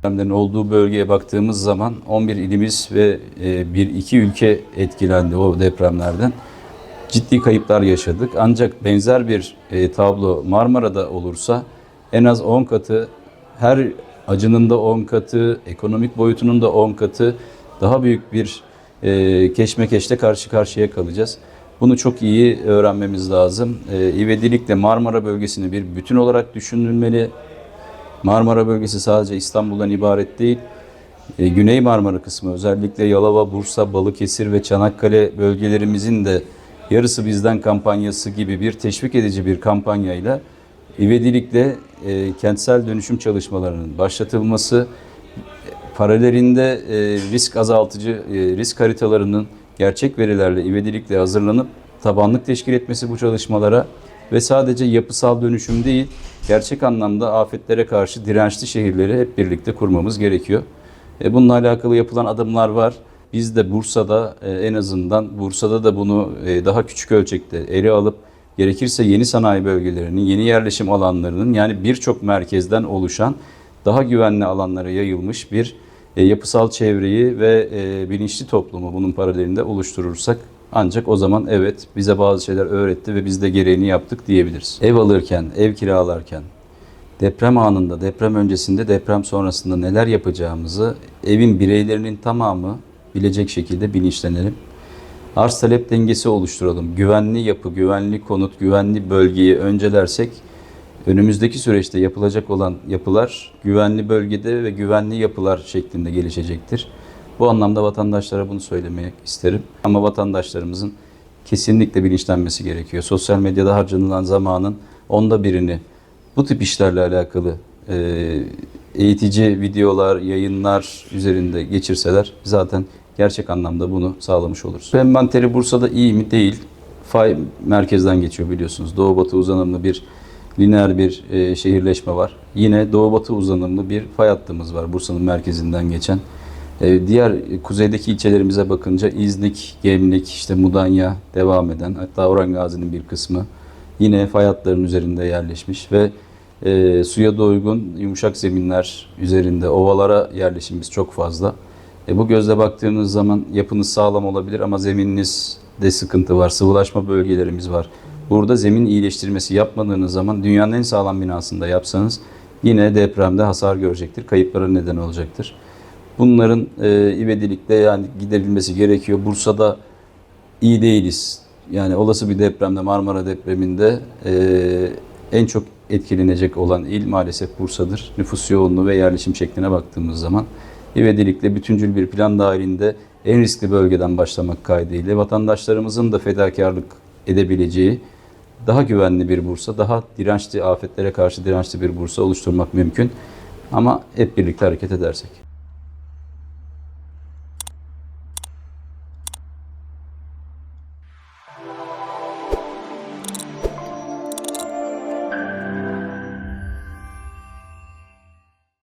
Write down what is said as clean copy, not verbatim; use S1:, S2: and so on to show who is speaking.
S1: Depremlerin olduğu bölgeye baktığımız zaman 11 ilimiz ve iki ülke etkilendi o depremlerden. Ciddi kayıplar yaşadık. Ancak benzer bir tablo Marmara'da olursa en az 10 katı, her acının da 10 katı, ekonomik boyutunun da 10 katı daha büyük bir keşmekeşle karşı karşıya kalacağız. Bunu çok iyi öğrenmemiz lazım. İvedilikle Marmara bölgesini bir bütün olarak düşünülmeli. Marmara bölgesi sadece İstanbul'dan ibaret değil. Güney Marmara kısmı, özellikle Yalova, Bursa, Balıkesir ve Çanakkale bölgelerimizin de yarısı bizden kampanyası gibi bir teşvik edici bir kampanyayla ivedilikle kentsel dönüşüm çalışmalarının başlatılması, paralelinde risk azaltıcı risk haritalarının gerçek verilerle ivedilikle hazırlanıp tabanlık teşkil etmesi bu çalışmalara ve sadece yapısal dönüşüm değil, gerçek anlamda afetlere karşı dirençli şehirleri hep birlikte kurmamız gerekiyor. Bununla alakalı yapılan adımlar var. Biz de Bursa'da en azından Bursa'da da bunu daha küçük ölçekte ele alıp gerekirse yeni sanayi bölgelerinin, yeni yerleşim alanlarının, yani birçok merkezden oluşan daha güvenli alanlara yayılmış bir yapısal çevreyi ve bilinçli toplumu bunun paralelinde oluşturursak ancak o zaman evet, bize bazı şeyler öğretti ve biz de gereğini yaptık diyebiliriz. Ev alırken, ev kiralarken, deprem anında, deprem öncesinde, deprem sonrasında neler yapacağımızı evin bireylerinin tamamı bilecek şekilde bilinçlenelim. Arz talep dengesi oluşturalım. Güvenli yapı, güvenli konut, güvenli bölgeyi öncelersek önümüzdeki süreçte yapılacak olan yapılar güvenli bölgede ve güvenli yapılar şeklinde gelişecektir. Bu anlamda vatandaşlara bunu söylemek isterim. Ama vatandaşlarımızın kesinlikle bilinçlenmesi gerekiyor. Sosyal medyada harcanılan zamanın 1/10'ını bu tip işlerle alakalı eğitici videolar, yayınlar üzerinde geçirseler zaten gerçek anlamda bunu sağlamış oluruz. Envanteri Bursa'da iyi mi? Değil. Fay merkezden geçiyor biliyorsunuz. Doğu-batı uzanımlı bir lineer bir şehirleşme var. Yine doğu-batı uzanımlı bir fay hattımız var Bursa'nın merkezinden geçen. Diğer kuzeydeki ilçelerimize bakınca İznik, Gemlik, işte Mudanya devam eden, hatta Orhan Gazi'nin bir kısmı yine fay hatlarının üzerinde yerleşmiş ve suya da uygun yumuşak zeminler üzerinde ovalara yerleşimimiz çok fazla. Bu gözle baktığınız zaman yapınız sağlam olabilir ama zemininizde sıkıntı var, sıvılaşma bölgelerimiz var. Burada zemin iyileştirmesi yapmadığınız zaman dünyanın en sağlam binasında yapsanız yine depremde hasar görecektir, kayıplara neden olacaktır. Bunların ivedilikle yani giderilmesi gerekiyor. Bursa'da iyi değiliz. Yani olası bir depremde, Marmara depreminde en çok etkilenecek olan il maalesef Bursa'dır. Nüfus yoğunluğu ve yerleşim şekline baktığımız zaman ivedilikle bütüncül bir plan dahilinde en riskli bölgeden başlamak kaydıyla vatandaşlarımızın da fedakarlık edebileceği daha güvenli bir Bursa, daha dirençli, afetlere karşı dirençli bir Bursa oluşturmak mümkün. Ama hep birlikte hareket edersek.